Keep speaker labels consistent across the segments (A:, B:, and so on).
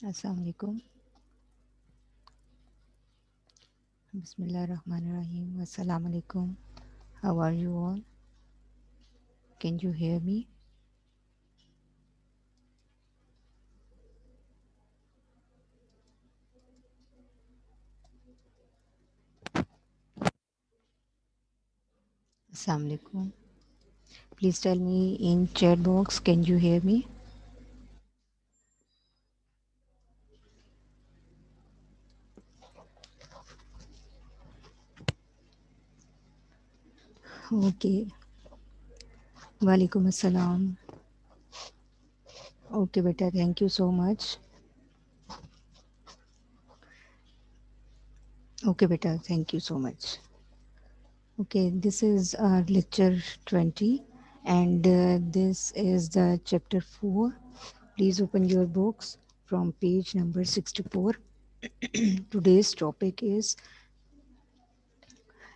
A: Assalamu alaikum. Bismillahirrahmanirrahim. Assalamu alaikum. How are you all? Can you hear me? Assalamu alaikum. Please tell me in chat box, can you hear me? Okay. Walaikum assalam. Okay, beta. Thank you so much. Okay, beta. Thank you so much. Okay, this is our lecture 20 and this is the chapter 4. Please open your books from page number 64. Today's topic is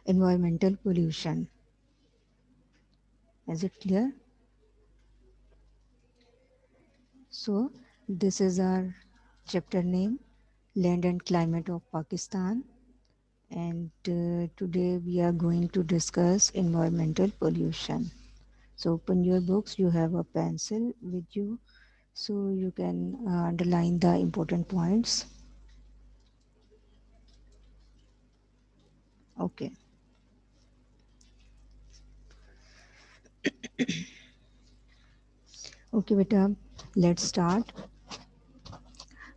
A: environmental pollution. Is it clear? So, this is our chapter name, Land and Climate of Pakistan. And today we are going to discuss environmental pollution. So, open your books, you have a pencil with you, so you can underline the important points. Okay. Okay, beta, let's start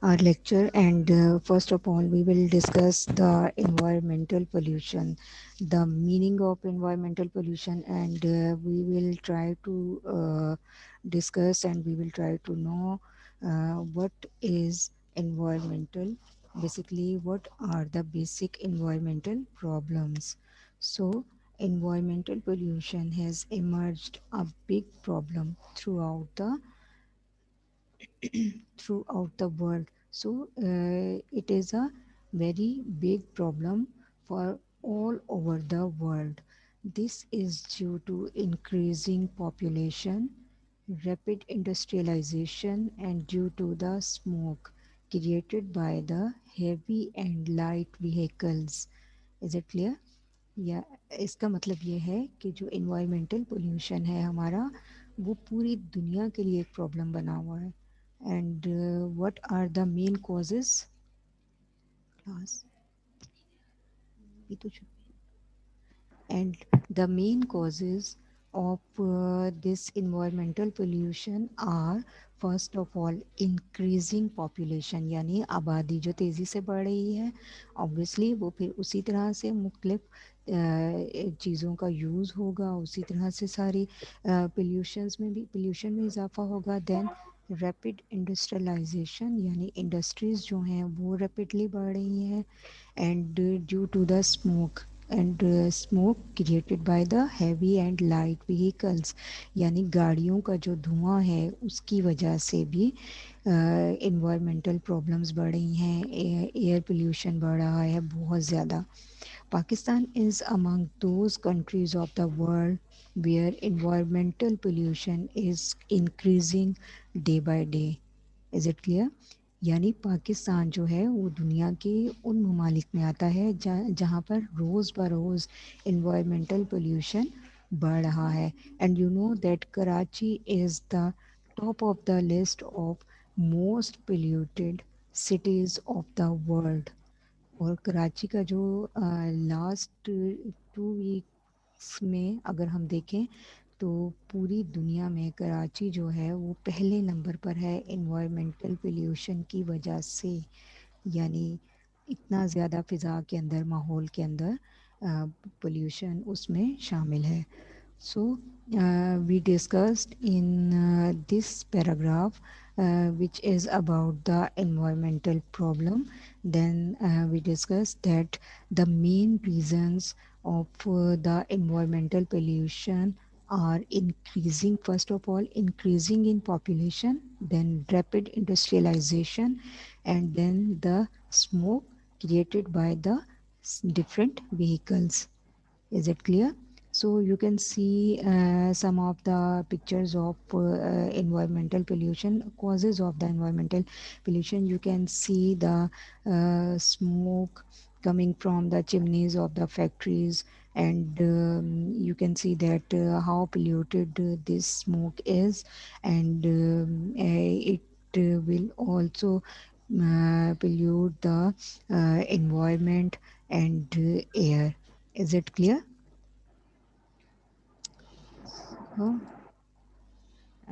A: our lecture, and first of all we will discuss the environmental pollution, the meaning of environmental pollution, and we will try to discuss and we will try to know what is environmental, basically what are the basic environmental problems. So environmental pollution has emerged a big problem throughout the world. So it is a very big problem for all over the world. This is due to increasing population, rapid industrialization, and due to the smoke created by the heavy and light vehicles. Is it clear? या इसका मतलब ये है कि जो environmental pollution है हमारा, वो पूरी दुनिया के लिए एक प्रॉब्लम बना हुआ है. And what are the main causes? Class ये तो and the main causes of this environmental pollution are first of all increasing population, यानी आबादी जो तेज़ी से बढ़ रही है, obviously वो फिर उसी तरह से मुख्तलिफ चीज़ों का यूज़ होगा, उसी तरह से सारी pollution में इजाफा होगा. देन रैपिड इंडस्ट्रियलाइजेशन, यानी इंडस्ट्रीज़ जो हैं वो रैपिडली बढ़ रही हैं, and due to the smoke created by the heavy and light vehicles, यानी गाड़ियों का जो धुआं है उसकी वजह से भी environmental problems बढ़ रही हैं, एयर पोल्यूशन बढ़ रहा है बहुत ज़्यादा. Pakistan is among those countries of the world where environmental pollution is increasing day by day. Is it clear? यानी पाकिस्तान जो है वो दुनिया के उन ममालिक में आता है जहाँ पर रोज़ बरोज़ environmental pollution बढ़ रहा है. And you know that Karachi is the top of the list of most polluted cities of the world. और कराची का जो लास्ट 2 वीक्स में अगर हम देखें तो पूरी दुनिया में कराची जो है वो पहले नंबर पर है इन्वायरमेंटल पोल्यूशन की वजह से. यानी इतना ज़्यादा फ़िज़ा के अंदर, माहौल के अंदर पोल्यूशन उसमें शामिल है. So, we discussed in this paragraph, which is about the environmental problem. Then we discussed that the main reasons of the environmental pollution are increasing, first of all, increasing in population, then rapid industrialization, and then the smoke created by the different vehicles. Is it clear? So you can see some of the pictures of environmental pollution, causes of the environmental pollution. You can see the smoke coming from the chimneys of the factories, and you can see that how polluted this smoke is, and it will also pollute the environment and air. Is it clear? Oh,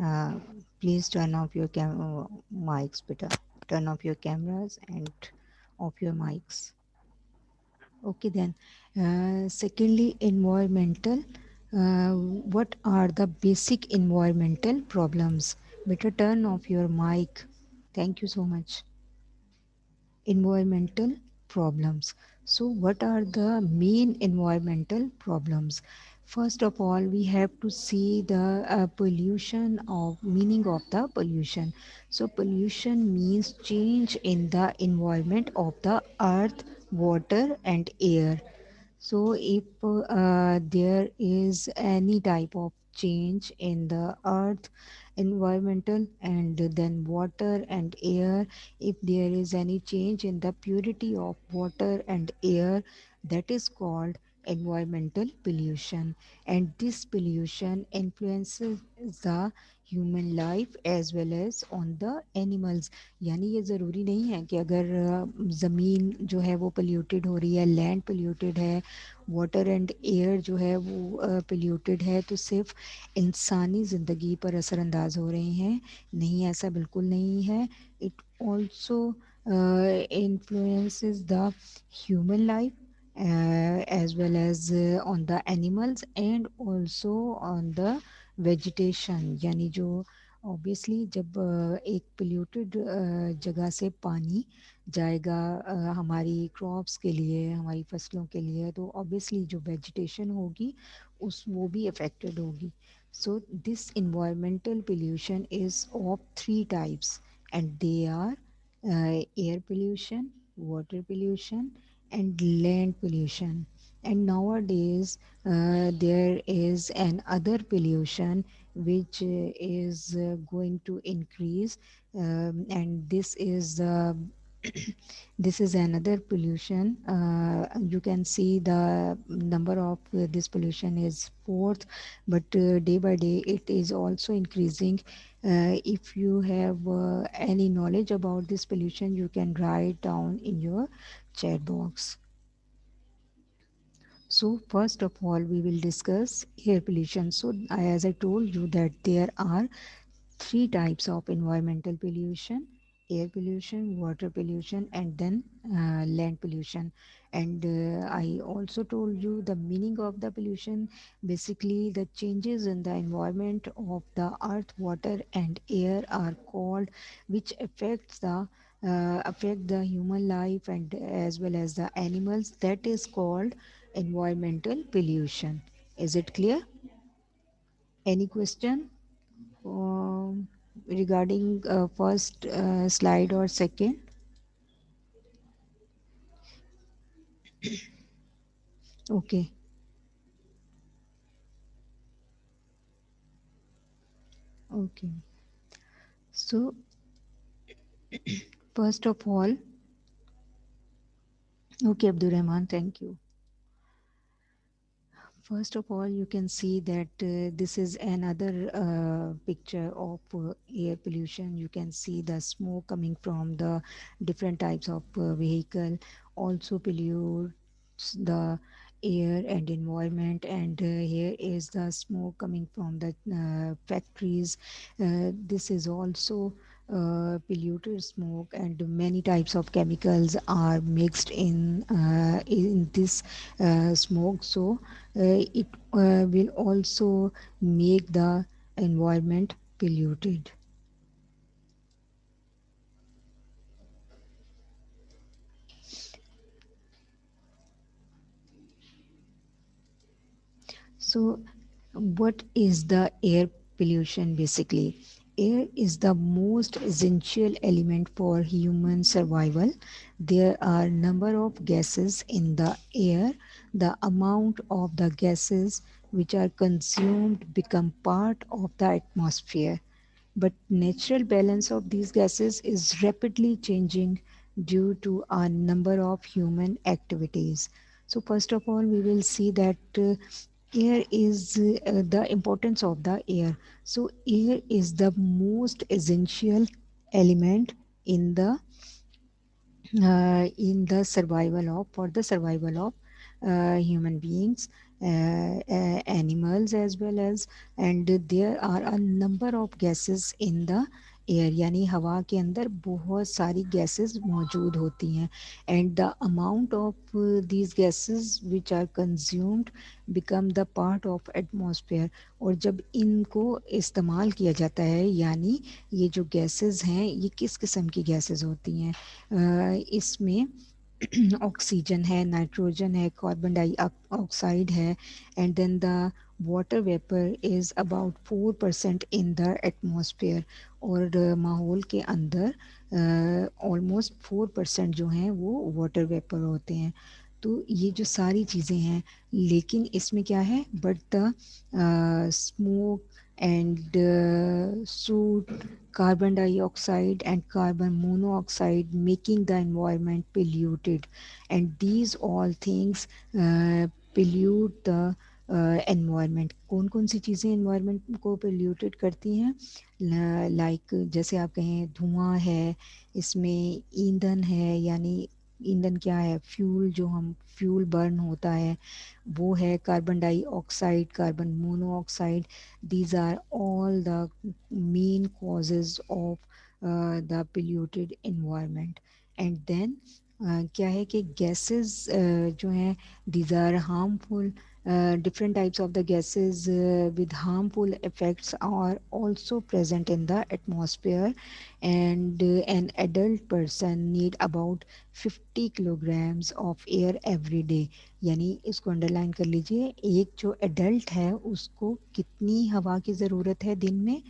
A: uh, please turn off your mics, beta. Turn off your cameras and off your mics. Okay, then. Secondly, environmental. What are the basic environmental problems? Better turn off your mic. Thank you so much. Environmental problems. So, what are the main environmental problems? First of all, we have to see the pollution of meaning of the pollution. So, pollution means change in the environment of the earth, water, and air. So, if there is any type of change in the earth, environmental, and then water and air, if there is any change in the purity of water and air, that is called environmental pollution. And this pollution influences the human life as well as on the animals. यानी ये ज़रूरी नहीं है कि अगर ज़मीन जो है वो पोल्यूटेड हो रही है, लैंड पोल्यूटेड है, वाटर एंड एयर जो है वो पोल्यूटेड है, तो सिर्फ इंसानी ज़िंदगी पर असरअंदाज हो रहे हैं। नहीं, ऐसा बिल्कुल नहीं है। It also influences the human life as well as on the animals and also on the vegetation। यानी जो ऑब्वियसली जब एक पोल्यूटेड जगह से पानी जाएगा हमारी क्रॉप्स के लिए, हमारी फसलों के लिए, तो ऑब्वियसली जो वेजिटेशन होगी उस वो भी अफेक्टेड होगी। So this environmental pollution is of three types, and they are air pollution, water pollution, and land pollution. And nowadays, there is an other pollution which is going to increase, and this is this is another pollution. You can see the number of this pollution is fourth, but day by day it is also increasing. If you have any knowledge about this pollution, you can write down in your chat box. So first of all, we will discuss air pollution. So as I told you that there are three types of environmental pollution: air pollution, water pollution, and then land pollution. And I also told you the meaning of the pollution: basically the changes in the environment of the earth, water, and air are called, which affect the human life and as well as the animals. That is called environmental pollution. Is it clear? Any question regarding first slide or second? Okay. Okay. So first of all, okay, Abdul Rahman, thank you. First of all, you can see that this is another picture of air pollution. You can see the smoke coming from the different types of vehicle also pollutes the air and environment. And here is the smoke coming from the factories. This is also polluted smoke, and many types of chemicals are mixed in this smoke. So it will also make the environment polluted. So, what is the air pollution basically? Air is the most essential element for human survival. There are number of gases in the air. The amount of the gases which are consumed become part of the atmosphere. But natural balance of these gases is rapidly changing due to a number of human activities. So first of all, we will see that air is the importance of the air. So air is the most essential element in the survival of for the survival of human beings, animals as well as, and there are a number of gases in the air यानी हवा के अंदर बहुत सारी gases मौजूद होती हैं and the amount of these gases which are consumed become the part of atmosphere. और जब इनको इस्तेमाल किया जाता है यानी ये जो गैसेस हैं ये किस किस्म की गैसेस होती हैं, इसमें ऑक्सीजन है, नाइट्रोजन है, कार्बन डाइऑक्साइड है and then the water vapour is about 4% in the atmosphere. और माहौल के अंदर ऑलमोस्ट 4% जो हैं वो वाटर वेपर होते हैं. तो ये जो सारी चीज़ें हैं लेकिन इसमें क्या है but the smoke and soot, carbon dioxide and carbon monoxide making the environment polluted, and these all things pollute the environment. कौन कौन सी चीज़ें environment को polluted करती हैं, लाइक जैसे आप कहें धुआं है, इसमें ईंधन है यानी ईंधन क्या है, फ्यूल, जो हम फ्यूल बर्न होता है वो है, carbon dioxide, carbon monoxide. these are all the main causes of the polluted environment. And then क्या है कि gases जो हैं these are harmful. Different types of the gases with harmful effects are also present in the atmosphere, and an adult person need about 50 kilograms of air every day. यानी इसको underline कर लीजिए, एक जो एडल्ट है उसको कितनी हवा की ज़रूरत है दिन में,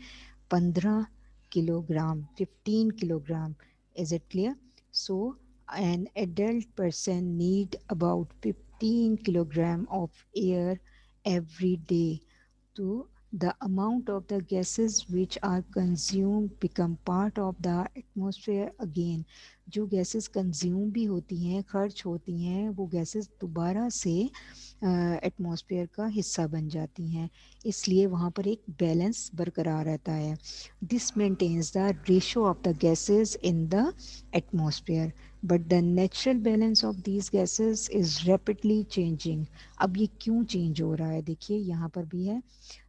A: 15 kilogram, 15 kilogram. Is it clear? So an adult person need about 15 kilogram of air every day. So the amount of the gases which are consumed become part of the atmosphere again. जो gases consume भी होती हैं, खर्च होती हैं, वो gases दोबारा से एटमॉस्फेयर का हिस्सा बन जाती हैं, इसलिए वहाँ पर एक बैलेंस बरकरार रहता है. This maintains the ratio of the gases in the atmosphere, but the natural balance of these gases is rapidly changing. अब ये क्यों चेंज हो रहा है, देखिए यहाँ पर भी है,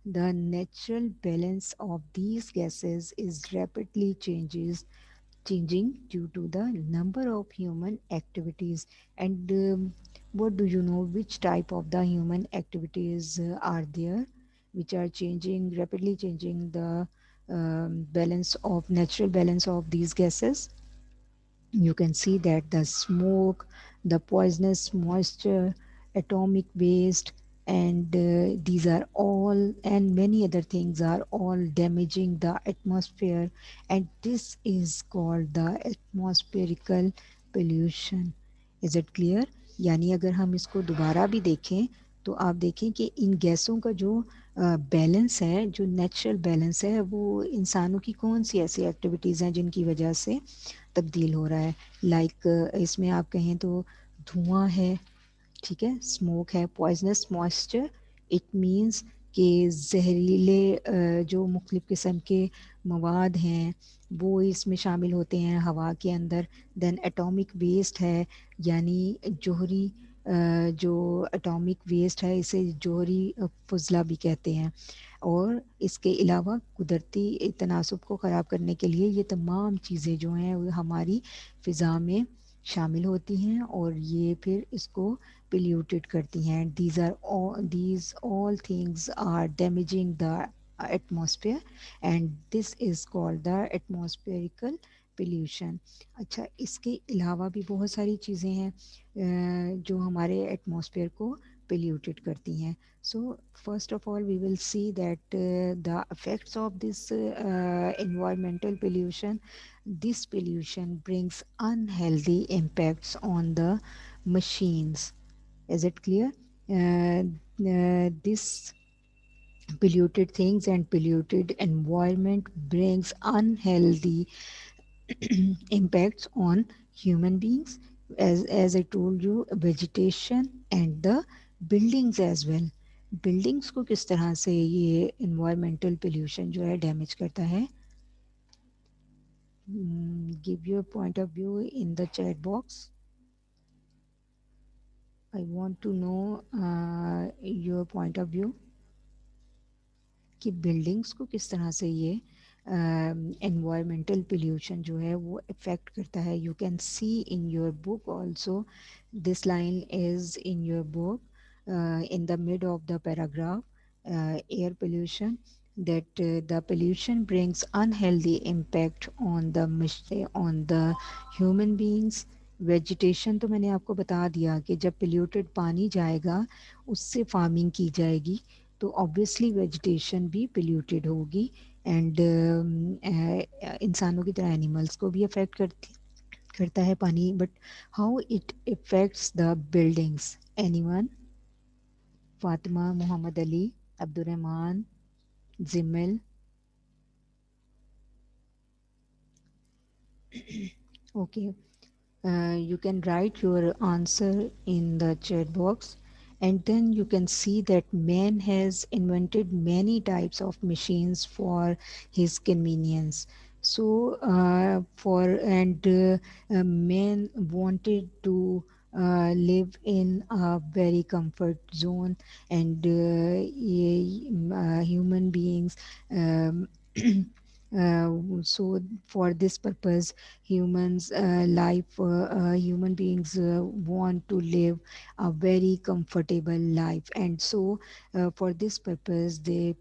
A: the natural balance of these gases is rapidly changes changing due to the number of human activities. And what do you know, which type of the human activities are there which are changing, rapidly changing the balance of natural balance of these gases? You can see that the smoke, the poisonous moisture, atomic waste, and these are all, and many other things are all damaging the atmosphere, and this is called the atmospherical pollution. Is it clear? यानी अगर हम इसको दोबारा भी देखें तो आप देखें कि इन गैसों का जो बैलेंस है, जो नेचुरल बैलेंस है, वो इंसानों की कौन सी ऐसी एक्टिविटीज़ हैं जिनकी वजह से तब्दील हो रहा है. लाइक इसमें आप कहें तो धुआं है, ठीक है, स्मोक है, पॉइजनस मॉइस्चर, इट मीन्स कि जहरीले जो मुख्तलिफ़ किस्म के मवाद हैं वो इसमें शामिल होते हैं हवा के अंदर. देन एटॉमिक वेस्ट है, यानी जोहरी जो एटॉमिक वेस्ट है इसे जोहरी फजला भी कहते हैं. और इसके अलावा कुदरती तनासब को ख़राब करने के लिए ये तमाम चीज़ें जो हैं वो हमारी फ़िज़ा में शामिल होती हैं और ये फिर इसको polluted करती हैं. These all things are damaging the atmosphere, and this is called the atmospherical pollution. अच्छा, इसके अलावा भी बहुत सारी चीज़ें हैं जो हमारे एटमॉस्फेयर को polluted करती हैं. So first of all we will see that the effects of this environmental pollution. This pollution brings unhealthy impacts on the machines. Is it clear? This polluted things and polluted environment brings unhealthy impacts on human beings, as I told you, vegetation and the buildings as well. Buildings को किस तरह से ये environmental pollution जो है damage करता है. Give your point of view in the chat box. I want to know your point of view कि बिल्डिंग्स को किस तरह से ये एनवायरमेंटल पोल्यूशन जो है वो इफ़ेक्ट करता है. You can see in your book also, this line is in your book in the mid of the paragraph, air pollution, that the pollution brings unhealthy impact on the human beings. Vegetation तो मैंने आपको बता दिया कि जब polluted पानी जाएगा उससे फार्मिंग की जाएगी तो ऑब्वियसली वेजिटेशन भी पोल्यूटेड होगी एंड इंसानों की तरह एनिमल्स को भी अफेक्ट करता है पानी. But how it effects the buildings? Anyone? Fatima, Mohammad Ali, Abdurrahman, Jimil. Okay. You can write your answer in the chat box, and then you can see that man has invented many types of machines for his convenience. So for and man wanted to live in a very comfort zone, and human beings um, so for this purpose human beings want to live a very comfortable life, and so for this purpose they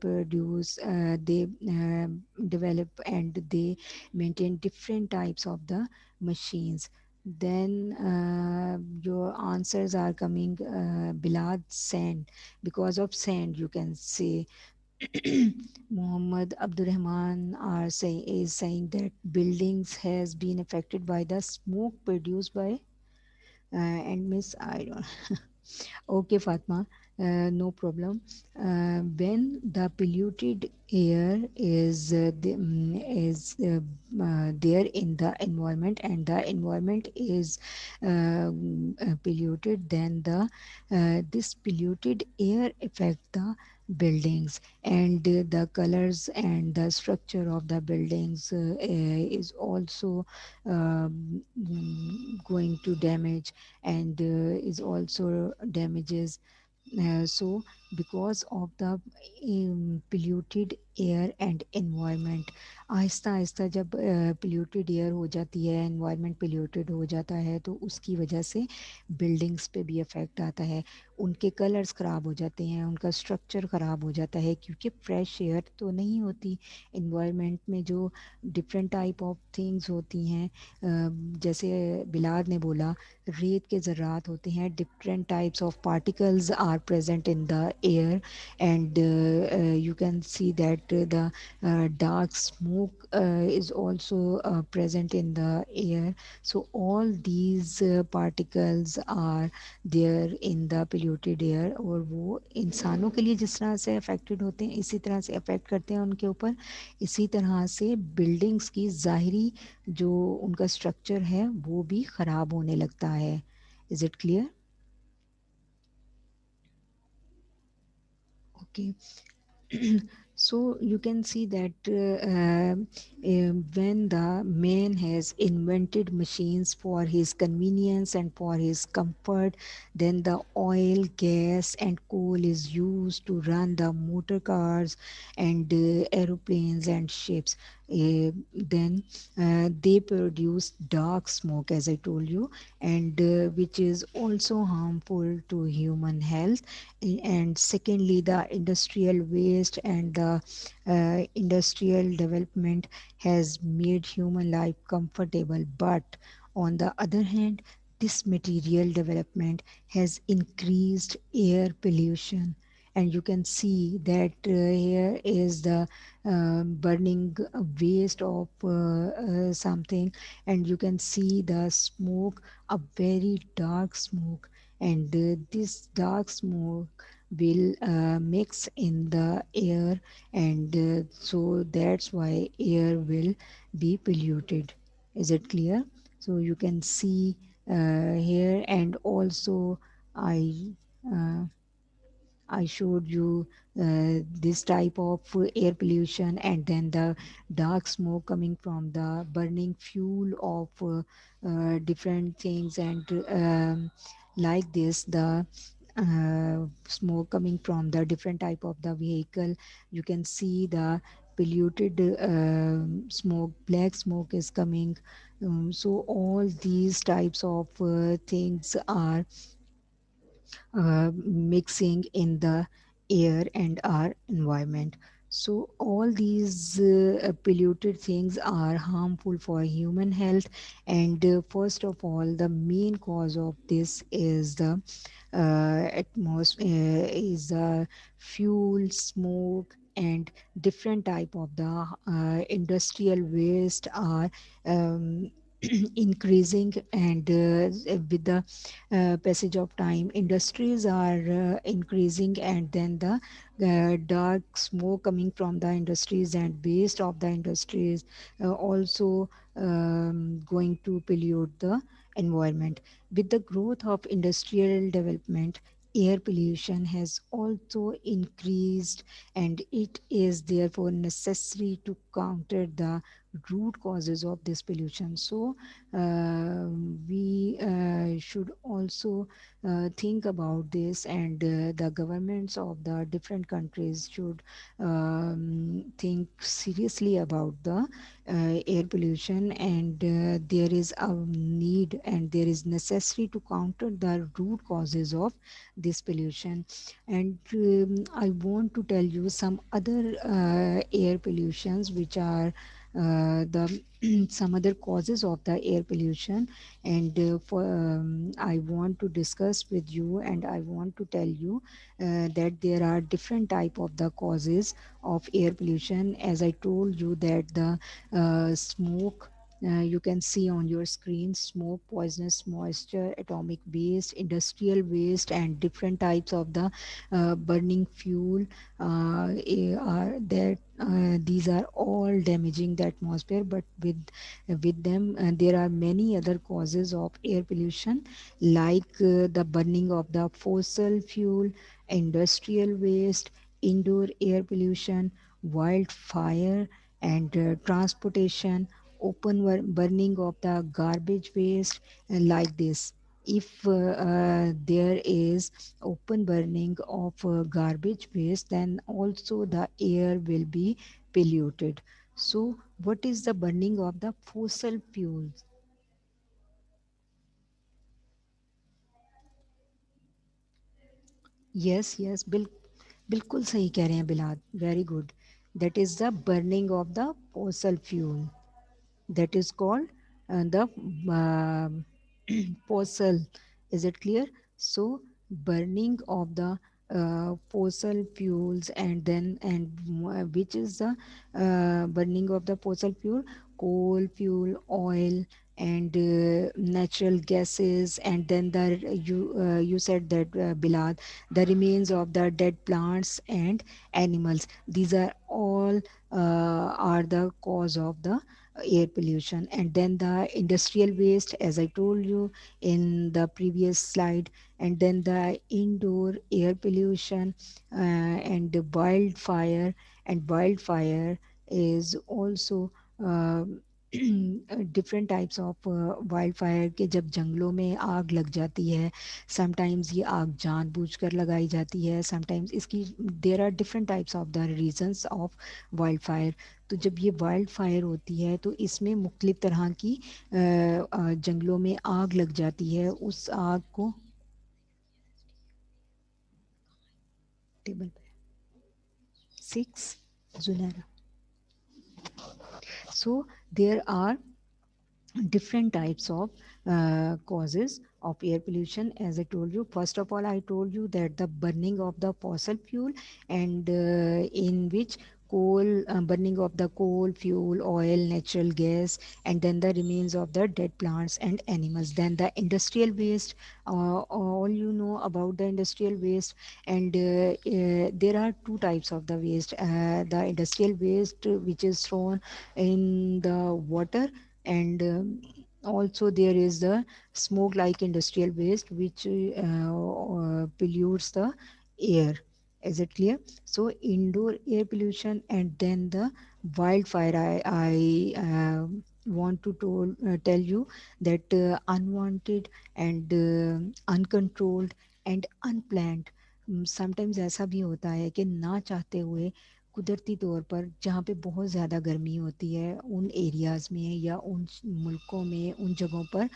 A: develop and they maintain different types of the machines. Then your answers are coming, Bilad, sand. Because of sand you can say. Muhammad Abdurrahman is saying that buildings has been affected by the smoke produced by and Miss I don't. Okay, Fatma, no problem. When the polluted air is there in the environment and the environment is polluted, then this polluted air affect the buildings, and the colors and the structure of the buildings is also going to damage, and is also damages. So because of the polluted air and environment, Aahista Aahista जब polluted air हो जाती है, environment polluted हो जाता है, तो उसकी वजह से बिल्डिंग्स पे भी इफ़ेक्ट आता है. उनके कलर्स ख़राब हो जाते हैं, उनका स्ट्रक्चर ख़राब हो जाता है, क्योंकि फ्रेश एयर तो नहीं होती. एनवायरनमेंट में जो डिफरेंट टाइप ऑफ थिंग्स होती हैं, जैसे बिलाल ने बोला, रेत के ज़रात होते हैं, different types of particles are present in the air, and you can see that the dark smoke is also present in the air. So all these particles are there in the polluted air, और वो इंसानों के लिए जिस तरह से affected होते हैं इसी तरह से अफेक्ट करते हैं उनके ऊपर. इसी तरह से बिल्डिंग्स की ज़ाहिरी जो उनका स्ट्रक्चर है वो भी ख़राब होने लगता है. Is it clear? Okay. So you can see that when the man has invented machines for his convenience and for his comfort, then the oil, gas, and coal is used to run the motor cars and aeroplanes and ships. Then they produce dark smoke, as I told you, and which is also harmful to human health. And secondly, the industrial waste and the industrial development has made human life comfortable, but on the other hand, this material development has increased air pollution. And you can see that here is the burning waste of something, and you can see the smoke, a very dark smoke, and this dark smoke will mix in the air, and so that's why air will be polluted. Is it clear? So you can see here, and also I uh, I showed you this type of air pollution, and then the dark smoke coming from the burning fuel of different things, and like this, the smoke coming from the different type of the vehicle. You can see the polluted smoke, black smoke is coming. So all these types of things are mixing in the air and our environment. So all these polluted things are harmful for human health, and first of all, the main cause of this is the atmosphere, is fuel, smoke, and different type of the industrial waste are um, increasing, and with the passage of time, industries are increasing, and then the dark smoke coming from the industries and waste of the industries also going to pollute the environment. With the growth of industrial development, air pollution has also increased, and it is therefore necessary to counter the root causes of this pollution. So we should also think about this, and the governments of the different countries should think seriously about the air pollution, and there is a need and there is necessary to counter the root causes of this pollution. And I want to tell you some other air pollutions which are the some other causes of the air pollution, and I want to discuss with you, and I want to tell you that there are different type of the causes of air pollution. As I told you that the smoke, you can see on your screen, smoke, poisonous moisture, atomic waste, industrial waste, and different types of the burning fuel are that these are all damaging the atmosphere. But with them, there are many other causes of air pollution, like the burning of the fossil fuel, industrial waste, indoor air pollution, wildfire, and transportation, burning of the garbage waste, like this. If there is open burning of garbage waste, then also the air will be polluted. So, what is the burning of the fossil fuels? Yes, yes, बिल्कुल सही कह रहे हैं Bilal. Very good. That is the burning of the fossil fuel. That is called the um fossil. Is it clear? So burning of the fossil fuels, and then which is the burning of the fossil fuel? Coal, fuel, oil, and natural gases, and then the you said that Bilal, the remains of the dead plants and animals. These are all are the cause of the air pollution. And then the industrial waste, as I told you in the previous slide, and then the indoor air pollution, and the wildfire. And wildfire is also different types of wild के जब जंगलों में आग लग जाती है, sometimes ये आग जानबूझकर लगाई जाती है, समटाइम्स इसकी there are different types of the reasons of wild fire. तो जब ये वाइल्ड फायर होती है तो इसमें मुख्तलिफ तरह की जंगलों में आग लग जाती है. उस आग को टेबल पे 6 Julena. So there are different types of causes of air pollution. As I told you, first of all, I told you that the burning of the fossil fuel, and in which coal, burning of the coal, fuel, oil, natural gas, and then the remains of the dead plants and animals. Then the industrial waste, all you know about the industrial waste. And there are two types of the waste. The industrial waste which is thrown in the water, and also there is the smoke like industrial waste which pollutes the air. Is it clear? So indoor air pollution, and then the wildfire. I want to tell you that unwanted and uncontrolled and unplanned, sometimes ऐसा भी होता है कि ना चाहते हुए कुदरती तौर पर जहाँ पे बहुत ज़्यादा गर्मी होती है उन एरियाज़ में या उन मुल्कों में, उन जगहों पर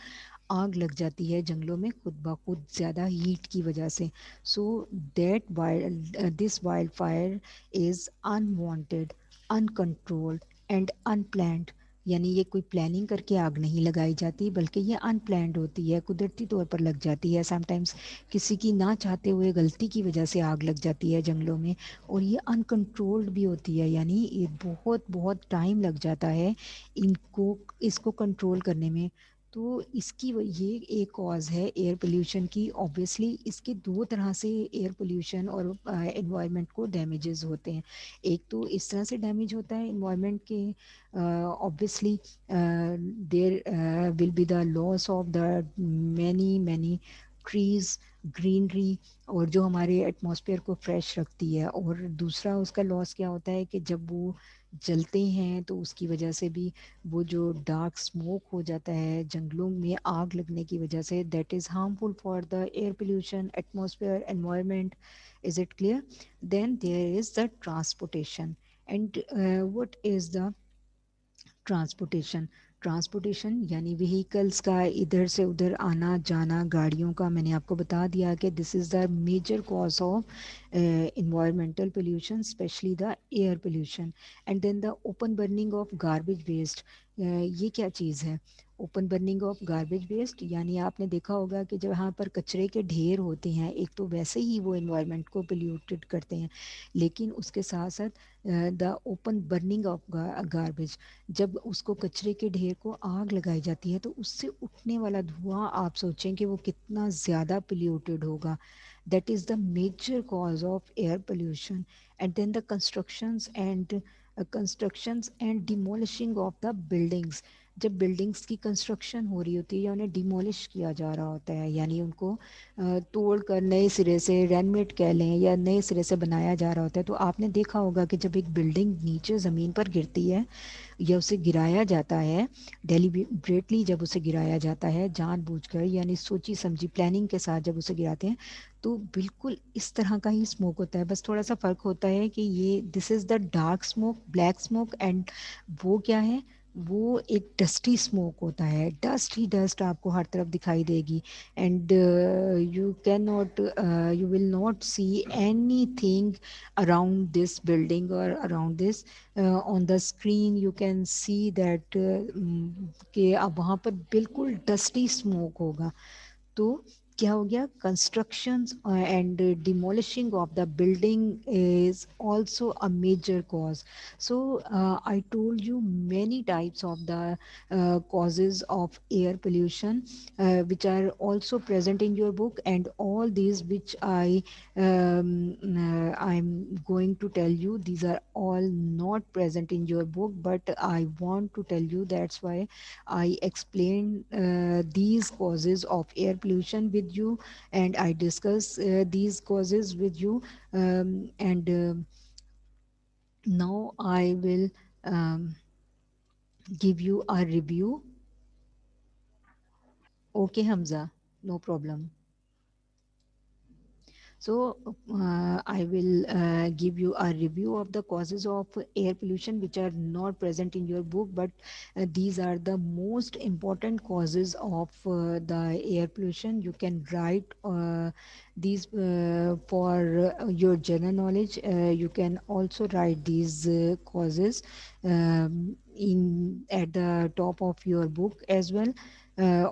A: आग लग जाती है जंगलों में खुद ब खुद ज़्यादा हीट की वजह से. So that wild this wild fire is unwanted, uncontrolled and unplanned. यानी ये कोई प्लानिंग करके आग नहीं लगाई जाती, बल्कि ये अनप्लैन्ड होती है, कुदरती तौर पर लग जाती है. समटाइम्स किसी की ना चाहते हुए गलती की वजह से आग लग जाती है जंगलों में. और ये अनकंट्रोल्ड भी होती है, यानी ये बहुत बहुत टाइम लग जाता है इनको इसको कंट्रोल करने में. तो ये एक कॉज है एयर पोल्यूशन की. ऑब्वियसली इसके दो तरह से एयर पोल्यूशन और एनवायरनमेंट को डैमेजेस होते हैं. एक तो इस तरह से डैमेज होता है एनवायरनमेंट के, obviously there will be the loss of the many many trees, greenery, और जो हमारे एटमॉस्फेयर को फ्रेश रखती है. और दूसरा उसका लॉस क्या होता है कि जब वो जलते हैं तो उसकी वजह से भी वो जो डार्क स्मोक हो जाता है जंगलों में आग लगने की वजह से, that is harmful for the air pollution, atmosphere, environment. Is it clear? Then there is the transportation. And what is the transportation? Transportation यानी व्हीकल्स का इधर से उधर आना जाना, गाड़ियों का. मैंने आपको बता दिया कि this is the major cause of environmental pollution, especially the air pollution. And then the open burning of garbage waste. ये क्या चीज़ है? Open burning of garbage waste यानी आपने देखा होगा कि जब यहाँ पर कचरे के ढेर होते हैं, एक तो वैसे ही वो इन्वायरमेंट को पोल्यूटेड करते हैं, लेकिन उसके साथ साथ the open burning of garbage, जब उसको कचरे के ढेर को आग लगाई जाती है तो उससे उठने वाला धुआं आप सोचें कि वो कितना ज़्यादा पोल्यूटेड होगा. that is the major cause of air pollution. And then the constructions and demolishing of the buildings. जब बिल्डिंग्स की कंस्ट्रक्शन हो रही होती है या उन्हें डिमोलिश किया जा रहा होता है, यानी उनको तोड़ कर नए सिरे से रेनोवेट कह लें या नए सिरे से बनाया जा रहा होता है, तो आपने देखा होगा कि जब एक बिल्डिंग नीचे ज़मीन पर गिरती है या उसे गिराया जाता है, डेलिबरेटली जब उसे गिराया जाता है जानबूझकर, यानी सोची समझी प्लानिंग के साथ जब उसे गिराते हैं, तो बिल्कुल इस तरह का ही स्मोक होता है. बस थोड़ा सा फ़र्क होता है कि ये this is the dark smoke, black smoke. And वो क्या है? वो एक डस्टी स्मोक होता है, डस्ट ही डस्ट आपको हर तरफ दिखाई देगी. And you can not you will not see any thing around this building or around this on the screen. You can see that कि अब वहाँ पर बिल्कुल डस्टी स्मोक होगा. तो क्या हो गया? Constructions and demolishing of the building is also a major cause. So I told you many types of the causes of air pollution which are also present in your book, and all these which I'm going to tell you, these are all not present in your book, but I want to tell you. That's why I explained these causes of air pollution with you, and I discuss these causes with you. And now I will um, give you a review. Okay, Hamza, no problem. So, I will give you a review of the causes of air pollution which are not present in your book, but these are the most important causes of the air pollution. You can write these for your general knowledge. You can also write these causes in at the top of your book as well,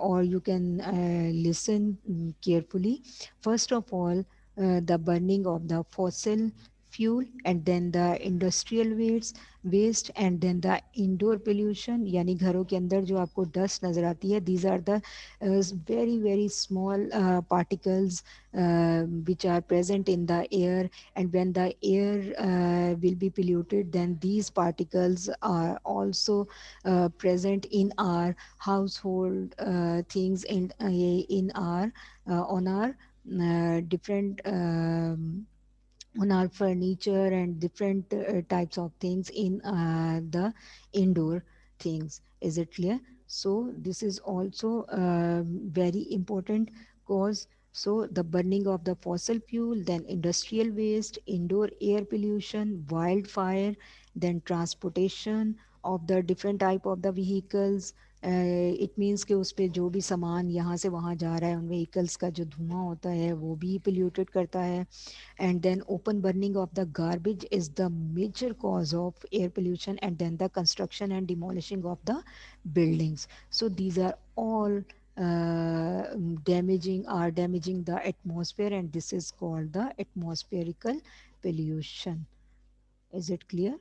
A: or you can listen carefully. First of all, the burning of the fossil fuel, and then the industrial waste, and then the indoor pollution, यानी घरों के अंदर जो आपको dust नजर आती है, these are the very very small particles which are present in the air. And when the air will be polluted, then these particles are also present in our household things, in our on our different on our furniture and different types of things in the indoor things. Is it clear? So this is also very important cause. So the burning of the fossil fuel, then industrial waste, indoor air pollution, wildfire, then transportation of the different type of the vehicles. It means कि उस पे जो भी सामान यहाँ से वहाँ जा रहा है, उन व्हीकल्स का जो धुआं होता है वो भी पोल्यूटेड करता है. And then open burning of the garbage is the major cause of air pollution, and then the construction and demolishing of the buildings. So these are all damaging the atmosphere, and this is called the atmospherical pollution. Is it clear?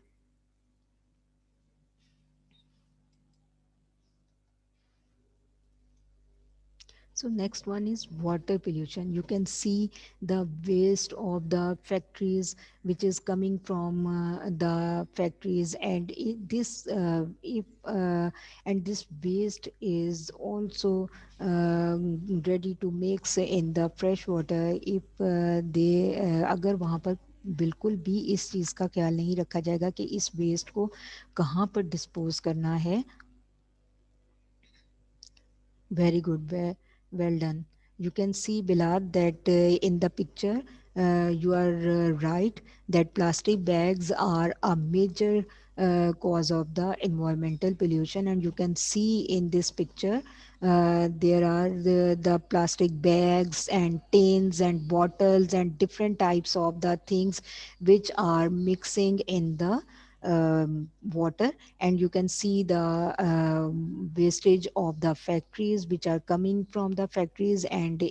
A: So next one is water pollution. You can see the waste of the factories which is coming from the factories, and this if and this waste is also ready to mix in the fresh water. if they अगर वहाँ पर बिल्कुल भी इस चीज़ का ख्याल नहीं रखा जाएगा कि इस वेस्ट को कहाँ पर डिस्पोज करना है. Very good. Well done. You can see, Bilal, that in the picture, you are right that plastic bags are a major cause of the environmental pollution. And you can see in this picture, there are the plastic bags and tins and bottles and different types of the things which are mixing in the water. And you can see the wastage of the factories which are coming from the factories, and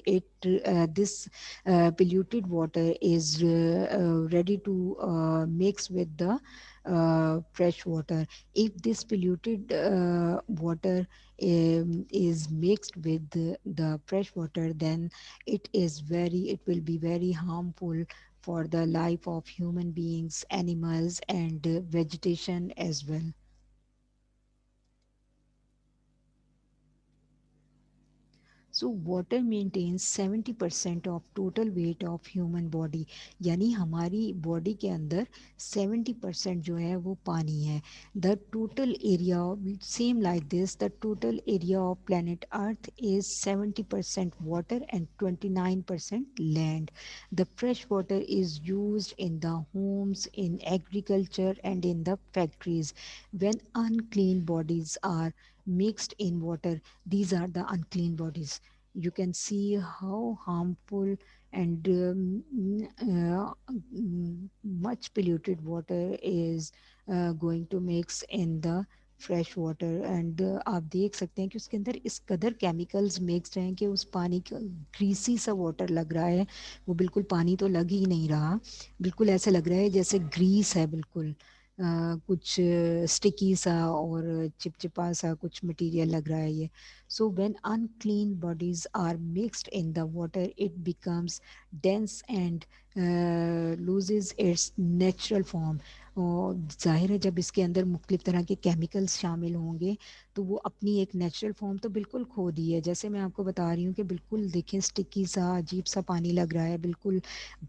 A: this polluted water is ready to mix with the fresh water. If this polluted water is mixed with the fresh water, then it will be very harmful for the life of human beings, animals, and vegetation as well. So water maintains 70% of total weight of human body. यानी हमारी body के अंदर 70% जो है वो पानी है. The total area, same like this, the total area of planet earth is 70% water and 29% land. The fresh water is use in the homes, in agriculture and in the factories. when unclean bodies are mixed in water, these are the unclean bodies. You can see how harmful and much polluted water is going to mix in the fresh water. And आप देख सकते हैं कि उसके अंदर इस कदर chemicals mixed हैं कि उस पानी का ग्रीसी सा वाटर लग रहा है. वो बिल्कुल पानी तो लग ही नहीं रहा, बिल्कुल ऐसा लग रहा है जैसे ग्रीस है बिल्कुल. कुछ स्टिकी सा और चिपचिपा सा कुछ मटेरियल लग रहा है ये. So when unclean bodies are mixed in the water, it becomes dense and loses its natural form. और जाहिर है जब इसके अंदर मुख्तलिफ तरह के केमिकल्स शामिल होंगे तो वो अपनी एक नेचुरल फॉर्म तो बिल्कुल खो दी है. जैसे मैं आपको बता रही हूँ कि बिल्कुल देखें स्टिकी सा अजीब सा पानी लग रहा है, बिल्कुल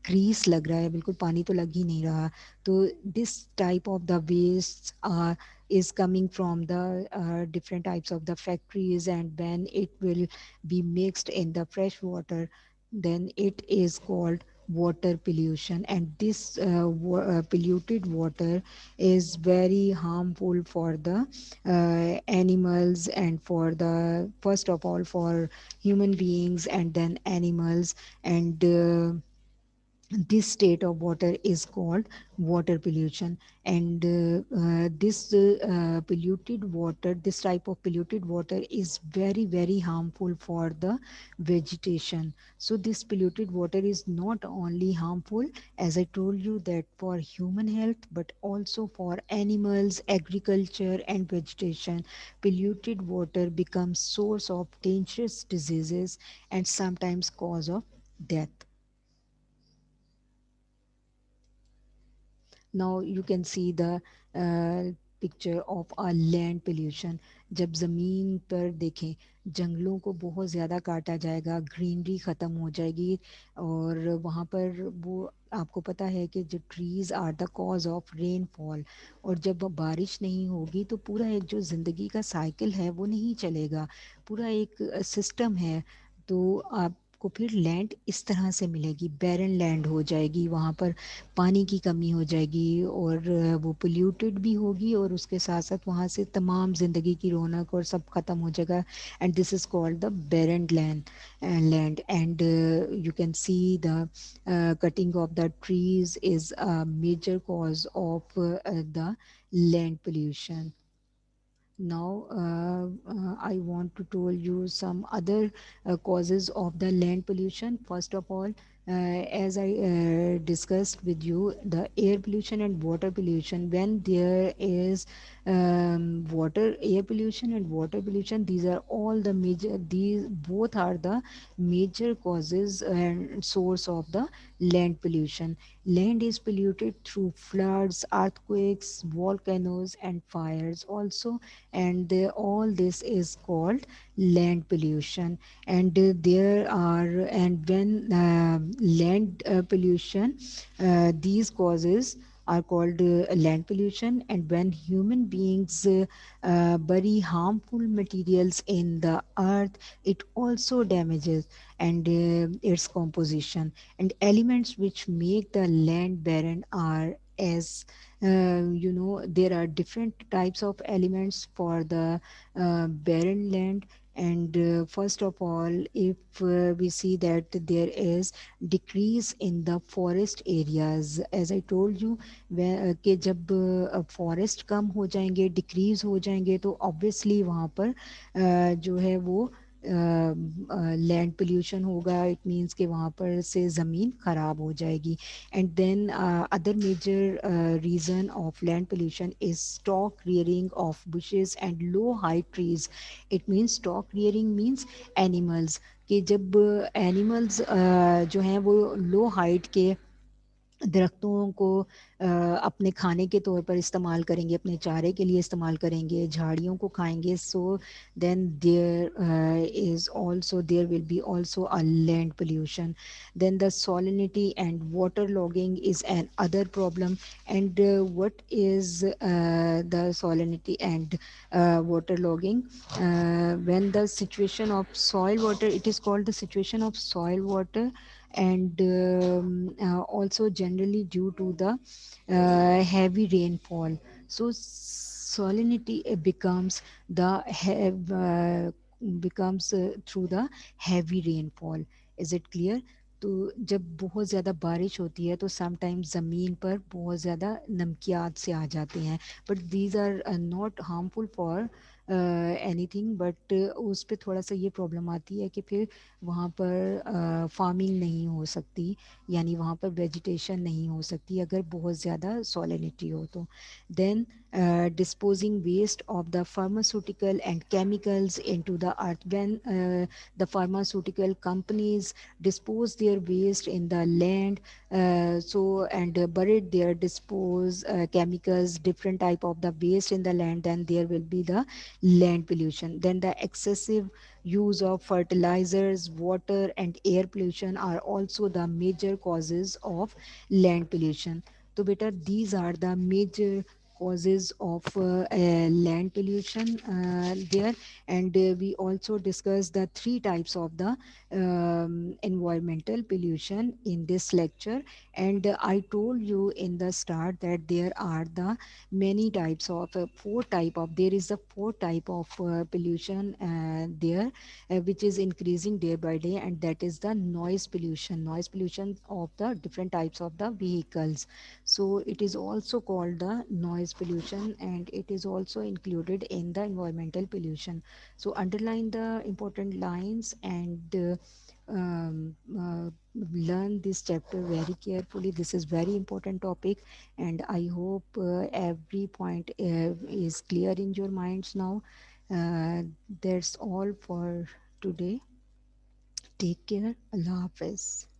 A: ग्रीस लग रहा है, बिल्कुल पानी तो लग ही नहीं रहा. तो this type of the waste is coming from the different types of the factories, and when it will be mixed in the fresh water, then it is called water pollution. And this polluted water is very harmful for the animals, and for the first of all for human beings and then animals. And this state of water is called water pollution. And this polluted water, this type of polluted water is very very harmful for the vegetation. So this polluted water is not only harmful, as I told you, that for human health, but also for animals, agriculture and vegetation. Polluted water becomes source of dangerous diseases and sometimes cause of death. Now you can see the picture of a land pollution. जब ज़मीन पर देखें, जंगलों को बहुत ज़्यादा काटा जाएगा, ग्रीनरी ख़त्म हो जाएगी, और वहाँ पर वो आपको पता है कि जो trees are the cause of rainfall, और जब बारिश नहीं होगी तो पूरा एक जो ज़िंदगी का साइकिल है वो नहीं चलेगा, पूरा एक सिस्टम है. तो आपको फिर लैंड इस तरह से मिलेगी, बैरन लैंड हो जाएगी, वहाँ पर पानी की कमी हो जाएगी, और वो पोल्यूटेड भी होगी, और उसके साथ साथ वहाँ से तमाम ज़िंदगी की रौनक और सब ख़त्म हो जाएगा. And this is called the barren land. And you can see the cutting of the trees is a major cause of the land pollution. Now I want to tell you some other causes of the land pollution. First of all, as I discussed with you, the air pollution and water pollution. When there is water, air pollution and water pollution, these are all the major, these both are the major causes and source of the land pollution. Land is polluted through floods, earthquakes, volcanoes and fires also, and all this is called land pollution. And there are, and when land pollution, these causes are called land pollution. And when human beings bury harmful materials in the earth, it also damages and its composition. And elements which make the land barren are, as there are different types of elements for the barren land. And first of all, if we see that there is decrease in the forest areas, as I told you, कि जब forest कम हो जाएंगे, decrease हो जाएंगे, तो obviously वहाँ पर जो है वो लैंड पोल्यूशन होगा. इट मीन्स कि वहाँ पर से ज़मीन ख़राब हो जाएगी. And then other major reason of land pollution is stock rearing of bushes and low height trees. It means stock rearing means animals, कि जब एनिमल्स जो हैं वो लो हाइट के दरख्तों को अपने खाने के तौर पर इस्तेमाल करेंगे, अपने चारे के लिए इस्तेमाल करेंगे, झाड़ियों को खाएंगे. So then there is also, there will be also a land pollution. Then the salinity and water logging is another problem. And what is the salinity and water logging? When the situation of soil water, it is called the situation of soil water. And also generally due to the heavy rainfall. So salinity becomes through the heavy rainfall. Is it clear? तो जब बहुत ज़्यादा बारिश होती है तो sometimes ज़मीन पर बहुत ज़्यादा नमकियात से आ जाते हैं. But these are not harmful for anything. But उस पे थोड़ा सा ये प्रॉब्लम आती है कि फिर वहाँ पर फार्मिंग नहीं हो सकती, यानी वहाँ पर वेजिटेशन नहीं हो सकती अगर बहुत ज़्यादा सॉलिनिटी हो तो. Then disposing waste of the pharmaceutical and chemicals into the earth. When the pharmaceutical companies dispose their waste in the land, so and buried their dispose chemicals, different type of the waste in the land, then there will be the land pollution. Then the excessive use of fertilizers, water and air pollution are also the major causes of land pollution. So beta, these are the major causes of land pollution there. And we also discussed the three types of the environmental pollution in this lecture. And I told you in the start that there are the many types of four type of there is a four type of pollution there, which is increasing day by day, and that is the noise pollution of the different types of the vehicles. So it is also called the noise pollution, and it is also included in the environmental pollution. So underline the important lines and learn this chapter very carefully. This is very important topic, and I hope every point is clear in your minds now. That's all for today. Take care. Allah Hafiz.